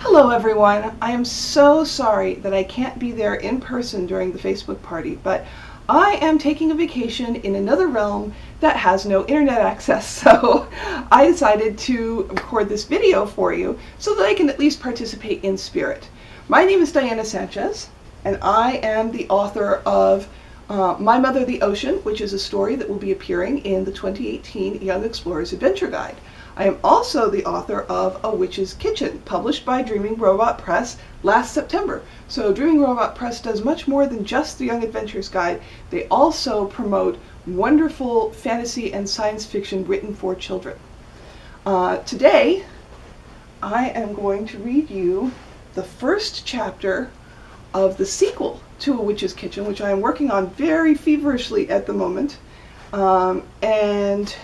Hello everyone. I am so sorry that I can't be there in person during the Facebook party, but I am taking a vacation in another realm that has no internet access, so I decided to record this video for you so that I can at least participate in spirit. My name is Diana Sanchez, and I am the author of My Mother the Ocean, which is a story that will be appearing in the 2018 Young Explorers Adventure Guide. I am also the author of A Witch's Kitchen, published by Dreaming Robot Press last September. So Dreaming Robot Press does much more than just the Young Adventures Guide. They also promote wonderful fantasy and science fiction written for children. Today, I am going to read you the first chapter of the sequel to A Witch's Kitchen, which I am working on very feverishly at the moment. And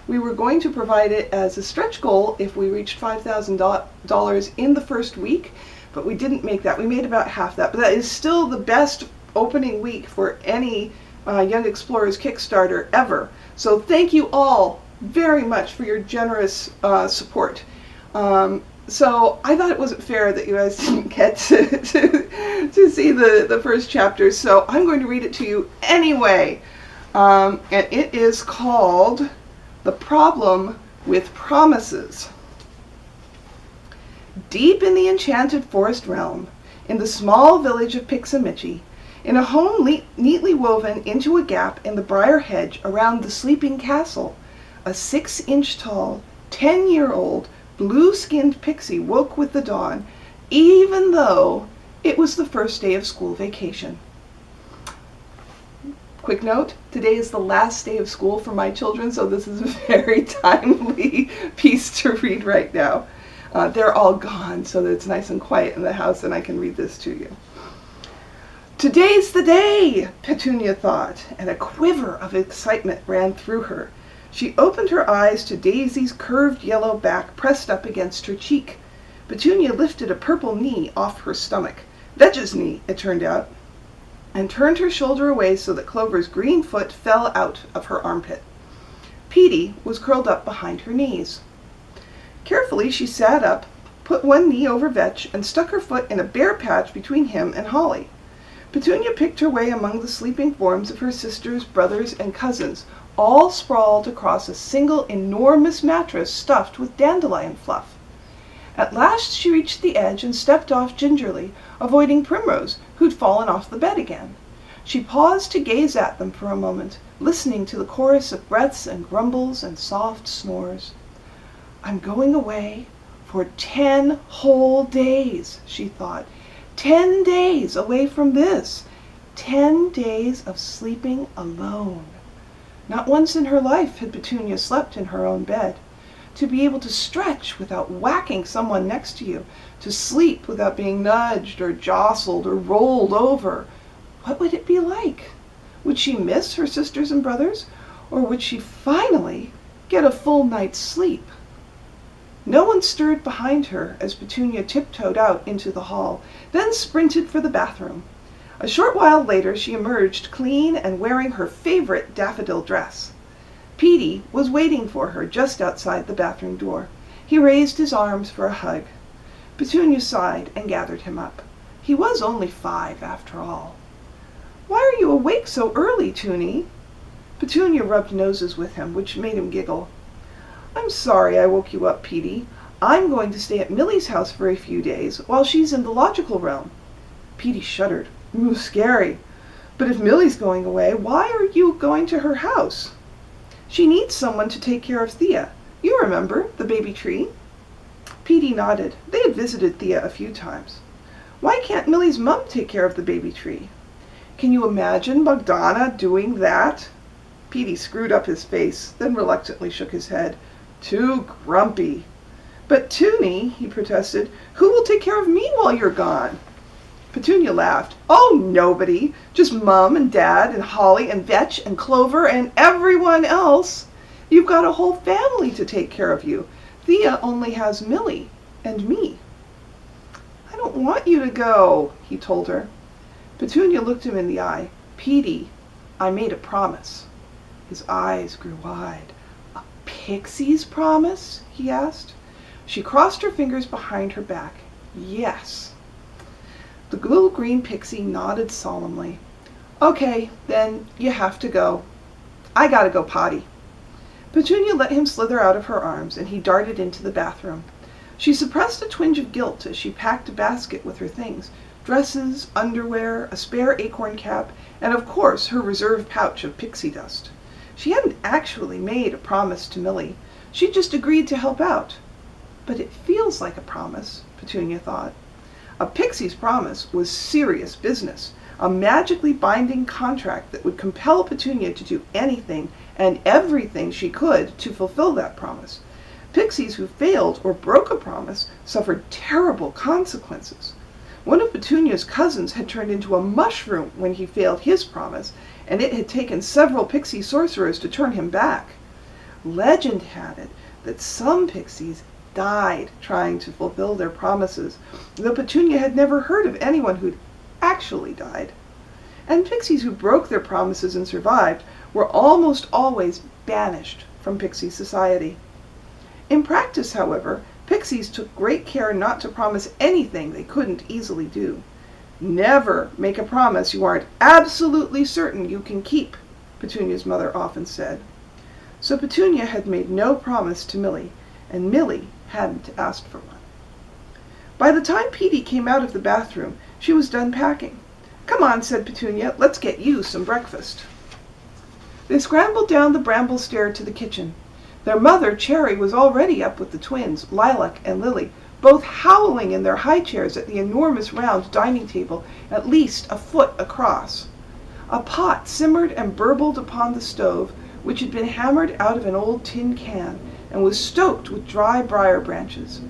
we were going to provide it as a stretch goal if we reached $5,000 in the first week, but we didn't make that. We made about half that, but that is still the best opening week for any Young Explorers Kickstarter ever. So thank you all very much for your generous support. So I thought it wasn't fair that you guys didn't get to see the first chapter, so I'm going to read it to you anyway. And it is called The Problem with Promises. Deep in the enchanted forest realm, in the small village of Pixie, in a home neatly woven into a gap in the briar hedge around the sleeping castle, a 6-inch tall, 10-year-old, blue-skinned Pixie woke with the dawn, even though it was the first day of school vacation. Quick note, today is the last day of school for my children, so this is a very timely piece to read right now. They're all gone, so that it's nice and quiet in the house and I can read this to you. Today's the day, Petunia thought, and a quiver of excitement ran through her. She opened her eyes to Daisy's curved yellow back pressed up against her cheek. Petunia lifted a purple knee off her stomach, Vetch's knee, it turned out, and turned her shoulder away so that Clover's green foot fell out of her armpit. Petey was curled up behind her knees. Carefully she sat up, put one knee over Vetch, and stuck her foot in a bare patch between him and Holly. Petunia picked her way among the sleeping forms of her sisters, brothers, and cousins, all sprawled across a single enormous mattress stuffed with dandelion fluff. At last she reached the edge and stepped off gingerly, avoiding Primrose, who'd fallen off the bed again. She paused to gaze at them for a moment, listening to the chorus of breaths and grumbles and soft snores. I'm going away for 10 whole days, she thought. 10 days away from this. 10 days of sleeping alone. Not once in her life had Petunia slept in her own bed. To be able to stretch without whacking someone next to you, to sleep without being nudged or jostled or rolled over. What would it be like? Would she miss her sisters and brothers, or would she finally get a full night's sleep? No one stirred behind her as Petunia tiptoed out into the hall, then sprinted for the bathroom. A short while later she emerged clean and wearing her favorite daffodil dress. Petey was waiting for her just outside the bathroom door. He raised his arms for a hug. Petunia sighed and gathered him up. He was only 5 after all. Why are you awake so early, Toonie? Petunia rubbed noses with him, which made him giggle. I'm sorry I woke you up, Petey. I'm going to stay at Millie's house for a few days while she's in the logical realm. Petey shuddered. Ooh, scary. But if Millie's going away, why are you going to her house? She needs someone to take care of Thea. You remember, the baby tree? Petey nodded. They had visited Thea a few times. Why can't Millie's mum take care of the baby tree? Can you imagine Bogdana doing that? Petey screwed up his face, then reluctantly shook his head. Too grumpy. But Toonie, he protested, who will take care of me while you're gone? Petunia laughed. Oh, nobody. Just Mum and Dad and Holly and Vetch and Clover and everyone else. You've got a whole family to take care of you. Thea only has Millie and me. I don't want you to go, he told her. Petunia looked him in the eye. Petey, I made a promise. His eyes grew wide. A Pixie's promise? He asked. She crossed her fingers behind her back. Yes. The little green pixie nodded solemnly. Okay, then you have to go. I gotta go potty. Petunia let him slither out of her arms, and he darted into the bathroom. She suppressed a twinge of guilt as she packed a basket with her things, dresses, underwear, a spare acorn cap, and of course her reserve pouch of pixie dust. She hadn't actually made a promise to Millie. She'd just agreed to help out. But it feels like a promise, Petunia thought. A pixie's promise was serious business, a magically binding contract that would compel Petunia to do anything and everything she could to fulfill that promise. Pixies who failed or broke a promise suffered terrible consequences. One of Petunia's cousins had turned into a mushroom when he failed his promise, and it had taken several pixie sorcerers to turn him back. Legend had it that some pixies died trying to fulfill their promises, though Petunia had never heard of anyone who'd actually died. And pixies who broke their promises and survived were almost always banished from pixie society. In practice, however, pixies took great care not to promise anything they couldn't easily do. Never make a promise you aren't absolutely certain you can keep, Petunia's mother often said. So Petunia had made no promise to Millie, and Millie hadn't asked for one. By the time Petey came out of the bathroom, she was done packing. Come on, said Petunia, let's get you some breakfast. They scrambled down the bramble stair to the kitchen. Their mother, Cherry, was already up with the twins, Lilac and Lily, both howling in their high chairs at the enormous round dining table, at least a foot across. A pot simmered and burbled upon the stove, which had been hammered out of an old tin can, and was stoked with dry briar branches.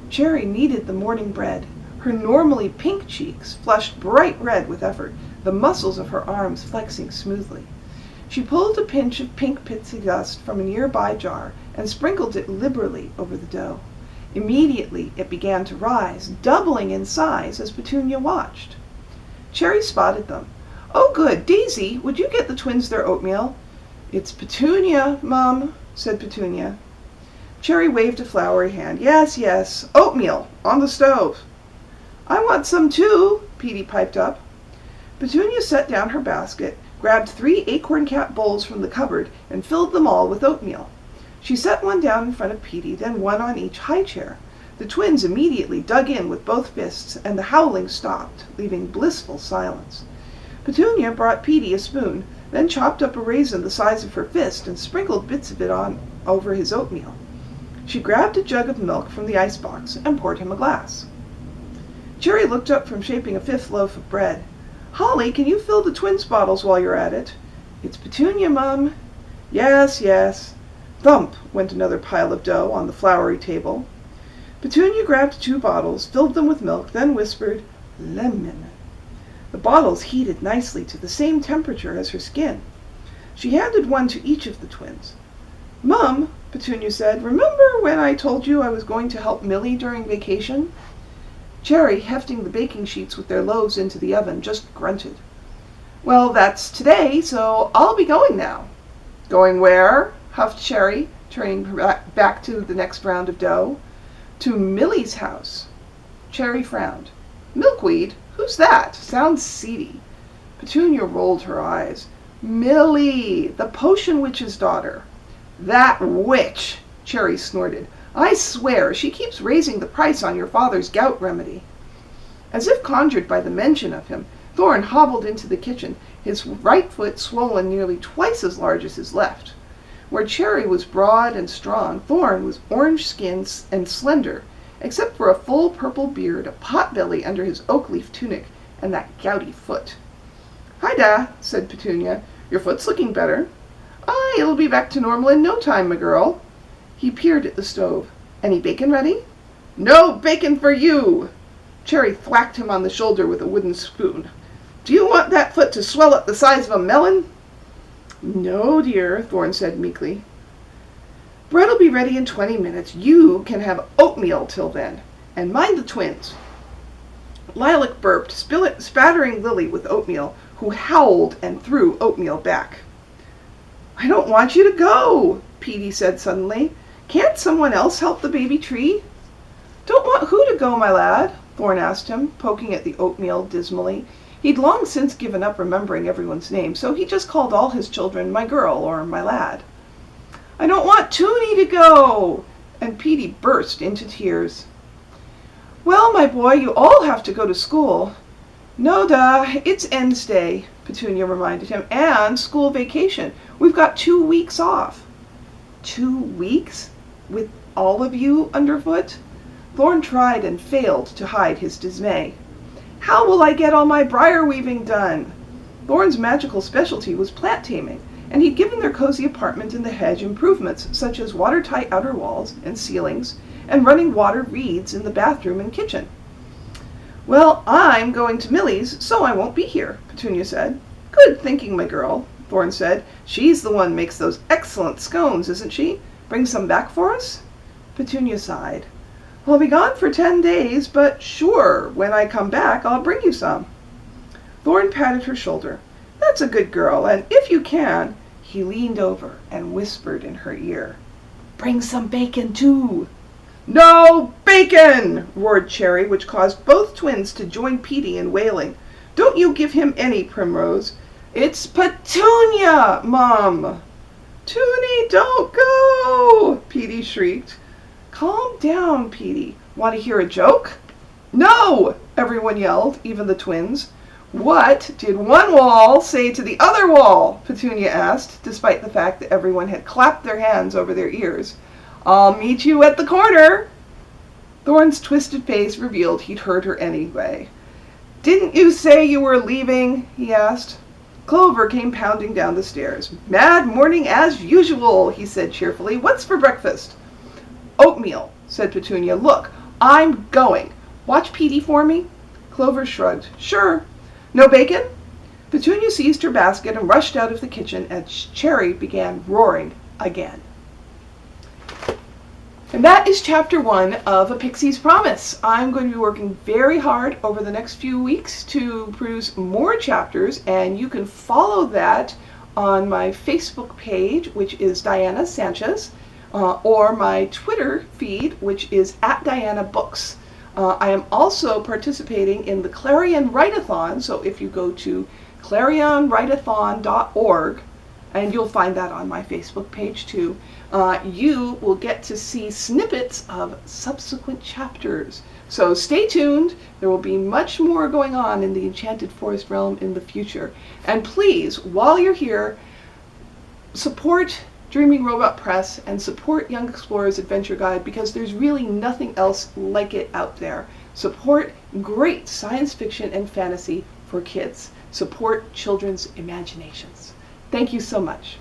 Cherry kneaded the morning bread. Her normally pink cheeks flushed bright red with effort, the muscles of her arms flexing smoothly. She pulled a pinch of pink pixie dust from a nearby jar and sprinkled it liberally over the dough. Immediately it began to rise, doubling in size as Petunia watched. Cherry spotted them. Oh, good. Daisy, would you get the twins their oatmeal? It's Petunia, Mum, said Petunia. Cherry waved a floury hand. Yes, yes, oatmeal, on the stove. I want some too, Petey piped up. Petunia set down her basket, grabbed 3 acorn-cap bowls from the cupboard, and filled them all with oatmeal. She set one down in front of Petey, then one on each high chair. The twins immediately dug in with both fists, and the howling stopped, leaving blissful silence. Petunia brought Petey a spoon, then chopped up a raisin the size of her fist and sprinkled bits of it on over his oatmeal. She grabbed a jug of milk from the icebox and poured him a glass. Cherry looked up from shaping a 5th loaf of bread. Holly, can you fill the twins' bottles while you're at it? It's Petunia, Mum. Yes, yes. Thump went another pile of dough on the floury table. Petunia grabbed 2 bottles, filled them with milk, then whispered, lemon. The bottles heated nicely to the same temperature as her skin. She handed one to each of the twins. Mum, Petunia said, remember when I told you I was going to help Millie during vacation? Cherry, hefting the baking sheets with their loaves into the oven, just grunted. Well, that's today, so I'll be going now. Going where? Huffed Cherry, turning back to the next round of dough. To Millie's house. Cherry frowned. Milkweed? Who's that? Sounds seedy. Petunia rolled her eyes. Millie, the potion witch's daughter. That witch, Cherry snorted. I swear, she keeps raising the price on your father's gout remedy. As if conjured by the mention of him, Thorn hobbled into the kitchen, his right foot swollen nearly twice as large as his left. Where Cherry was broad and strong, Thorn was orange-skinned and slender, except for a full purple beard, a pot-belly under his oak-leaf tunic, and that gouty foot. Hi-da, said Petunia. Your foot's looking better. Aye, it'll be back to normal in no time, my girl. He peered at the stove. Any bacon ready? No bacon for you! Cherry thwacked him on the shoulder with a wooden spoon. Do you want that foot to swell up the size of a melon? No, dear, Thorn said meekly. Bread'll be ready in 20 minutes. You can have oatmeal till then. And mind the twins. Lilac burped, spattering Lily with oatmeal, who howled and threw oatmeal back. I don't want you to go, Petey said suddenly. Can't someone else help the baby tree? Don't want who to go, my lad? Thorn asked him, poking at the oatmeal dismally. He'd long since given up remembering everyone's name, so he just called all his children my girl or my lad. I don't want Toonie to go! And Petey burst into tears. Well, my boy, you all have to go to school. No, it's End's Day, Petunia reminded him, and school vacation. We've got 2 weeks off. 2 weeks? With all of you underfoot? Thorn tried and failed to hide his dismay. How will I get all my briar weaving done? Thorn's magical specialty was plant taming, and he'd given their cozy apartment in the hedge improvements such as watertight outer walls and ceilings, and running water reeds in the bathroom and kitchen. Well, I'm going to Millie's, so I won't be here, Petunia said. Good thinking, my girl, Thorn said. She's the one makes those excellent scones, isn't she? Bring some back for us? Petunia sighed. I'll be gone for 10 days, but sure, when I come back, I'll bring you some. Thorn patted her shoulder. That's a good girl, and if you can, he leaned over and whispered in her ear. Bring some bacon, too. No bacon, roared Cherry, which caused both twins to join Petey in wailing. Don't you give him any, Primrose. It's Petunia, Mom. Toonie, don't go, Petey shrieked. Calm down, Petey. Want to hear a joke? No, everyone yelled, even the twins. What did one wall say to the other wall? Petunia asked, despite the fact that everyone had clapped their hands over their ears. I'll meet you at the corner. Thorn's twisted face revealed he'd heard her anyway. Didn't you say you were leaving? He asked. Clover came pounding down the stairs. Mad morning as usual, he said cheerfully. What's for breakfast? Oatmeal, said Petunia. Look, I'm going. Watch Petey for me. Clover shrugged. Sure. No bacon? Petunia seized her basket and rushed out of the kitchen as Cherry began roaring again. And that is chapter 1 of A Pixie's Promise. I'm going to be working very hard over the next few weeks to produce more chapters, and you can follow that on my Facebook page, which is Diana Sanchez, or my Twitter feed, which is @DianaBooks. I am also participating in the Clarion Write-a-thon, so if you go to clarionwriteathon.org, and you'll find that on my Facebook page too, you will get to see snippets of subsequent chapters. So stay tuned. There will be much more going on in the Enchanted Forest realm in the future. And please, while you're here, support Dreaming Robot Press and support Young Explorer's Adventure Guide, because there's really nothing else like it out there. Support great science fiction and fantasy for kids. Support children's imaginations. Thank you so much.